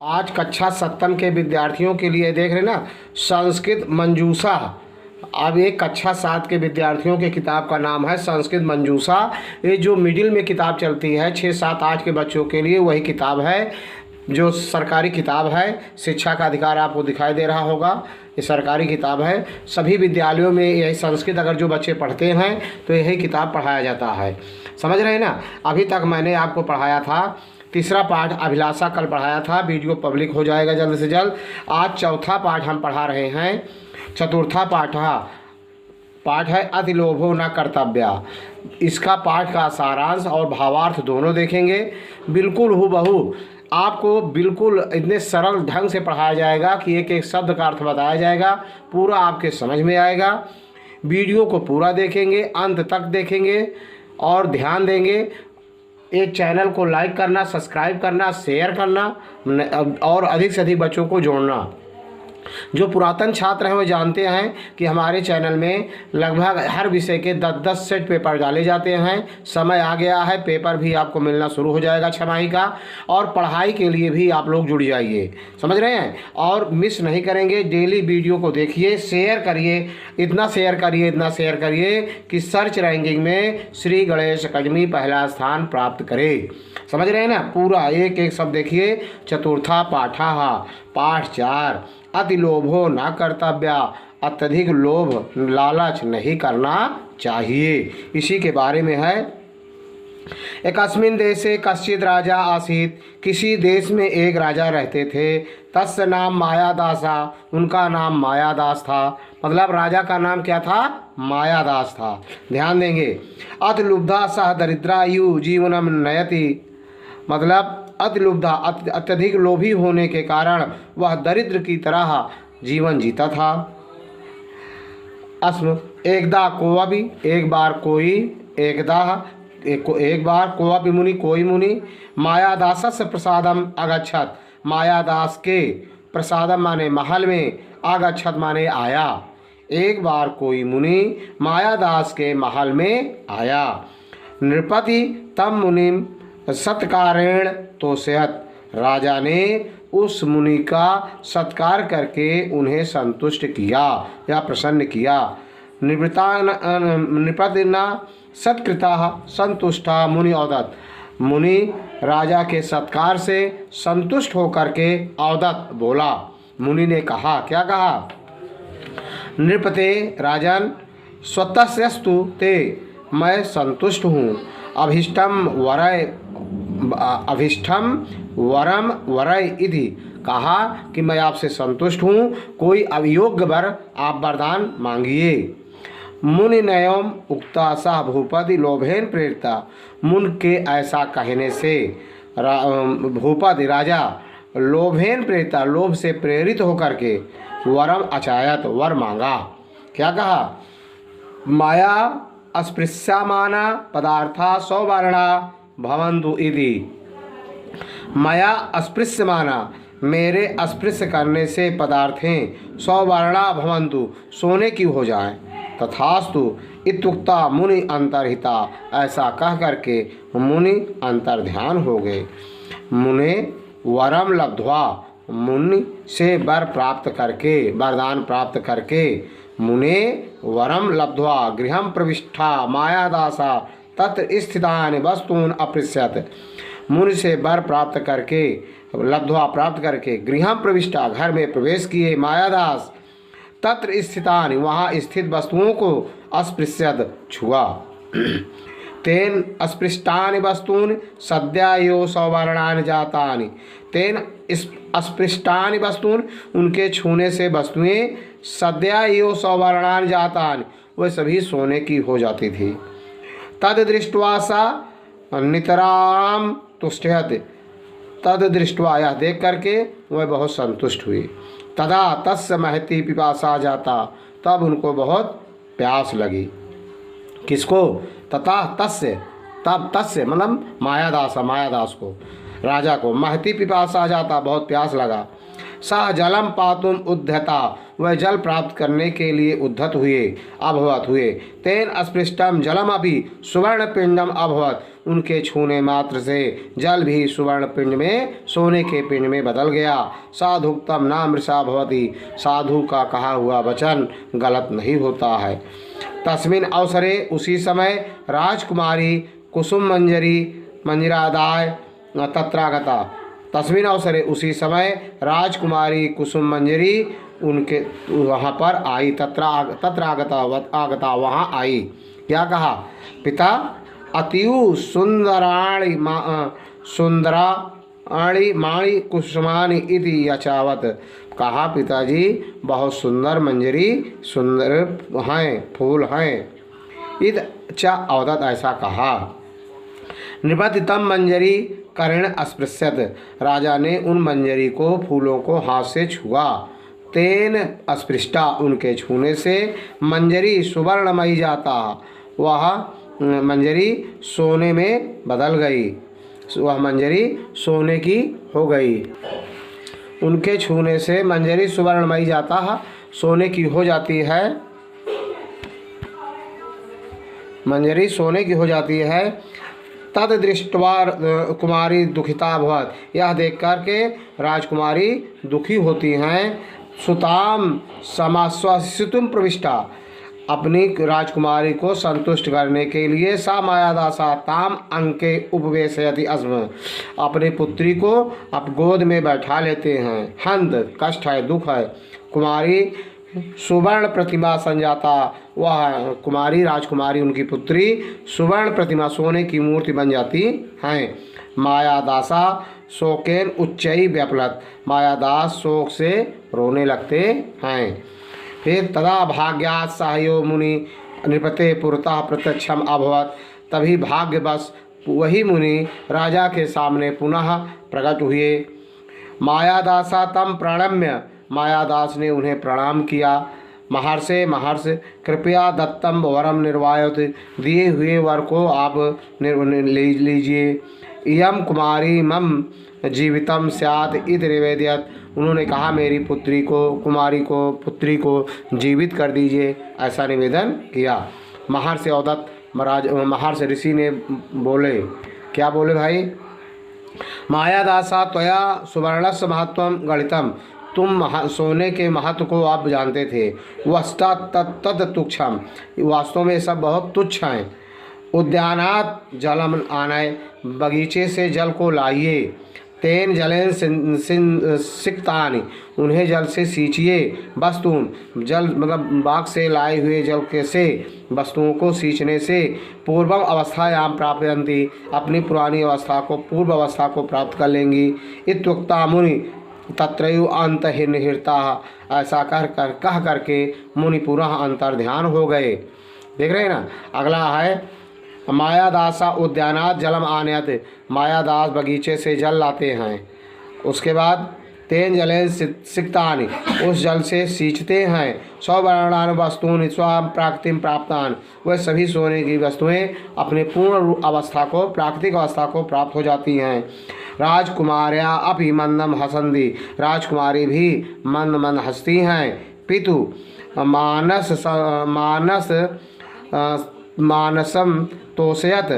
आज कक्षा सप्तम के विद्यार्थियों के लिए देख रहे ना, संस्कृत मंजूषा। अब एक कक्षा 7 के विद्यार्थियों के किताब का नाम है संस्कृत मंजूषा। ये जो मिडिल में किताब चलती है 6, 7, 8 के बच्चों के लिए, वही किताब है जो सरकारी किताब है। शिक्षा का अधिकार आपको दिखाई दे रहा होगा, ये सरकारी किताब है। सभी विद्यालयों में यही संस्कृत अगर जो बच्चे पढ़ते हैं तो यही किताब पढ़ाया जाता है। समझ रहे हैं ना। अभी तक मैंने आपको पढ़ाया था तीसरा पाठ अभिलाषा, कल पढ़ाया था। वीडियो पब्लिक हो जाएगा जल्द से जल्द। आज चौथा पाठ हम पढ़ा रहे हैं। चतुर्था पाठ है अतिलोभो न कर्तव्या। इसका पाठ का सारांश और भावार्थ दोनों देखेंगे। बिल्कुल हूबहू आपको बिल्कुल इतने सरल ढंग से पढ़ाया जाएगा कि एक एक शब्द का अर्थ बताया जाएगा, पूरा आपके समझ में आएगा। वीडियो को पूरा देखेंगे, अंत तक देखेंगे और ध्यान देंगे। एक चैनल को लाइक करना, सब्सक्राइब करना, शेयर करना और अधिक से अधिक बच्चों को जोड़ना। जो पुरातन छात्र हैं वो जानते हैं कि हमारे चैनल में लगभग हर विषय के 10-10 सेट पेपर डाले जाते हैं। समय आ गया है, पेपर भी आपको मिलना शुरू हो जाएगा छमाही का। और पढ़ाई के लिए भी आप लोग जुड़ जाइए, समझ रहे हैं। और मिस नहीं करेंगे, डेली वीडियो को देखिए, शेयर करिए, इतना शेयर करिए कि सर्च रैंकिंग में श्री गणेश अकादमी पहला स्थान प्राप्त करे। समझ रहे हैं ना। पूरा एक एक शब्द देखिए। चतुर्था पाठ 4 अतिलोभो न कर्तव्या। अत्यधिक लोभ लालच नहीं करना चाहिए, इसी के बारे में है। एकस्मिन् देशे कश्चित् राजा आसीत्। किसी देश में एक राजा रहते थे। तस्य नाम मायादासा। उनका नाम मायादास था। मतलब राजा का नाम क्या था? मायादास था। ध्यान देंगे। अतिलुब्धा सह दरिद्रायु जीवनम नयति। मतलब अतिलुब्धा अत्यधिक लोभी होने के कारण वह दरिद्र की तरह जीवन जीता था। अस्म एकदा कोवपि, एक बार कोवपि मुनि, कोई मुनि मायादासस्य प्रसादम अगच्छत। मायादास के प्रसादम माने महल में, अगच्छत माने आया। एक बार कोई मुनि मायादास के महल में आया। नृपति तम मुनिम सत्कारेण तोषयत। राजा ने उस मुनि का सत्कार करके उन्हें संतुष्ट किया या प्रसन्न किया। नृपतिना सत्कृता संतुष्टा मुनि औदत। मुनि राजा के सत्कार से संतुष्ट होकर के औदत बोला। मुनि ने कहा, क्या कहा? नृपते राजन स्वतस्तु ते, मैं संतुष्ट हूँ। अभिष्टम वरम वरय इति, कहा कि मैं आपसे संतुष्ट हूँ, कोई अभियोग्य वर आप वरदान मांगिए। मुनि नयम उक्ता सह भूपति लोभेन प्रेरिता। मुन के ऐसा कहने से भूपति राजा लोभेन प्रेरिता, लोभ से प्रेरित होकर के वरम अचायत, वर मांगा। क्या कहा? माया अस्पृश्यमाना पदार्था सौवर्णा भवन्तु इति। माया अस्पृश्यमाना, मेरे अस्पृश्य करने से पदार्थें सौवर्णा भवन्तु, सोने की हो जाएं। तथास्तु इत्युक्ता मुनि अंतर्हिता, ऐसा कह करके मुनि अंतर्ध्यान हो गए। मुने वरम लब्ध्वा, मुनि से वर प्राप्त करके, वरदान प्राप्त करके, मुने वरम लब्ध्वा गृहं प्रविष्टा मायादासा तत्र स्थितानि वस्तूनि अपृच्छत। मुनि से वर प्राप्त करके, लब्ध्वा प्राप्त करके, गृहं प्रविष्टा घर में प्रवेश किए मायादास। तत्र स्थितानि, वहाँ स्थित वस्तुओं को अस्पृश्यत छुआ। तेन अस्पृष्टानि वस्तूनि सद्या एव सौवर्णानि जातानि। तेन अस्पृष्टानि वस्तूनि, उनके छूने से वस्तुएं सद्या एव सौवर्णानि जातानि, वे सभी सोने की हो जाती थी। तद दृष्ट्वा सा नितराम तुष्टयत। तद दृष्ट्वा, यह देख करके वह बहुत संतुष्ट हुई। तदा तस्य महती पिपासा जाता, तब उनको बहुत प्यास लगी। किसको? तथा तस्य, तब तस्य मतलब मायादास को, राजा को महती पिपासा जाता, बहुत प्यास लगा। सह जलम पातुम उद्धता, वह जल प्राप्त करने के लिए उद्धत हुए, अभवत हुए। तेन अस्पृष्टम जलम अभी सुवर्ण पिंडम अभवत, उनके छूने मात्र से जल भी सुवर्ण पिंड में सोने के पिंड में बदल गया। साधुक्तम न मृषा भवति, साधु का कहा हुआ वचन गलत नहीं होता है। तस्मिन अवसरे, उसी समय राजकुमारी कुसुम मंजरादाय तत्रागता। तस्मिन अवसरे, उसी समय राजकुमारी कुसुम मंजरी उनके वहाँ पर आई। तत्रागता वहाँ आई। क्या कहा? पिता अतिउ सुंदराणि माणि कुसुमानि इति यचावत। कहा पिताजी बहुत सुंदर मंजरी, सुंदर हैं, फूल हैं। इद चा अवदत, ऐसा कहा। निपतितम मंजरी कर्ण अस्पृश्यत, राजा ने उन मंजरी को, फूलों को हाथ से छुआ। तेन अस्पृष्टा, उनके छूने से मंजरी सुवर्णमयी जाता, वह मंजरी सोने में बदल गई, वह मंजरी सोने की हो गई। उनके छूने से मंजरी सुवर्णमयी जाता, सोने की हो जाती है, मंजरी सोने की हो जाती है। तद दृष्ट्वा कुमारी दुखिता भवत, यह देख कर के राजकुमारी दुखी होती हैं। सुताम समाश्वासितुम प्रविष्टा, अपनी राजकुमारी को संतुष्ट करने के लिए सा मायादासा ताम अंके उपवेशयति अस्म, अपनी पुत्री को अब गोद में बैठा लेते हैं। हंत, कष्ट है, दुख है। कुमारी सुवर्ण प्रतिमा संजाता, वह कुमारी राजकुमारी, उनकी पुत्री सुवर्ण प्रतिमा, सोने की मूर्ति बन जाती हैं। मायादासा शोकेन उच्चई व्यपलत, मायादास शोक से रोने लगते हैं। फिर तदा भाग्यात् साहयो मुनि नृपते पुरतः प्रत्यक्षम अभवत, तभी भाग्यवश वही मुनि राजा के सामने पुनः प्रकट हुए। मायादासा तम प्रणम्य, मायादास ने उन्हें प्रणाम किया। महर्ष कृपया दत्तम वरम निर्वायत, दिए हुए वर को आप ले लीजिए। इयम कुमारी मम जीवितम स्यात् इति निवेदयत, उन्होंने कहा मेरी पुत्री को जीवित कर दीजिए, ऐसा निवेदन किया। महर्षि अवदत्त महर्षि ऋषि ने बोले, क्या बोले भाई? मायादासा त्वया सुवर्णस्य महत्वम गणितम, तुम सोने के महत्व को आप जानते थे। वस्ता तद तुच्छम, वास्तव में सब बहुत तुच्छ हैं। उद्यानात जलम आनय, बगीचे से जल को लाइए। तेन जलेन सिक्तानि, उन्हें जल से सींचिए। वस्तुन, जल मतलब बाग से लाए हुए जल के से वस्तुओं को सींचने से पूर्वम अवस्थायाम प्राप्यन्ति, अपनी पुरानी अवस्था को, पूर्व अवस्था को प्राप्त कर लेंगी। इत्युक्ता मुनि तत्रैव अंतर्निहिता, ऐसा कह करके मुनि पुनः अंतर्ध्यान हो गए। देख रहे हैं ना। अगला है मायादासा उद्यानात जलम आनयत, मायादास बगीचे से जल लाते हैं। उसके बाद तेन जलेन सिक्तानि, उस जल से सींचते हैं। सौवर्णान वस्तूनि स्वाम प्राकृतिम प्राप्तान, वह सभी सोने की वस्तुएं अपने पूर्ण अवस्था को, प्राकृतिक अवस्था को प्राप्त हो जाती हैं। राजकुमार्या अपि मंदम हसंदी, राजकुमारी भी मंद मंद हंसती हैं। पितु मानसम तोषयत,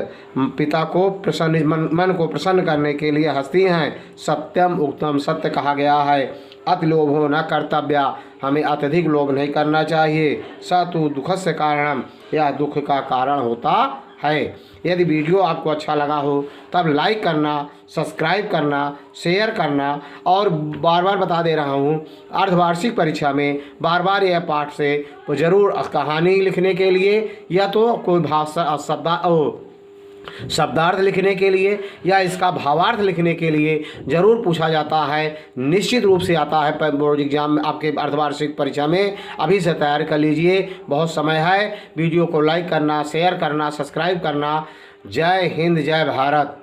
पिता को प्रसन्न, मन को प्रसन्न करने के लिए हंसती हैं। सत्यम उक्तम, सत्य कहा गया है। अति लोभो न कर्तव्या, हमें अत्यधिक लोभ नहीं करना चाहिए। स तु दुखस्य कारणम, यह दुख का कारण होता है। यदि वीडियो आपको अच्छा लगा हो तब लाइक करना, सब्सक्राइब करना, शेयर करना। और बार बार बता दे रहा हूँ, अर्धवार्षिक परीक्षा में बार बार यह पाठ से तो ज़रूर कहानी लिखने के लिए या तो कोई भाषा शब्दार्थ लिखने के लिए या इसका भावार्थ लिखने के लिए ज़रूर पूछा जाता है। निश्चित रूप से आता है बोर्ड एग्जाम में, आपके अर्धवार्षिक परीक्षा में। अभी से तैयार कर लीजिए, बहुत समय है। वीडियो को लाइक करना, शेयर करना, सब्सक्राइब करना। जय हिंद, जय भारत।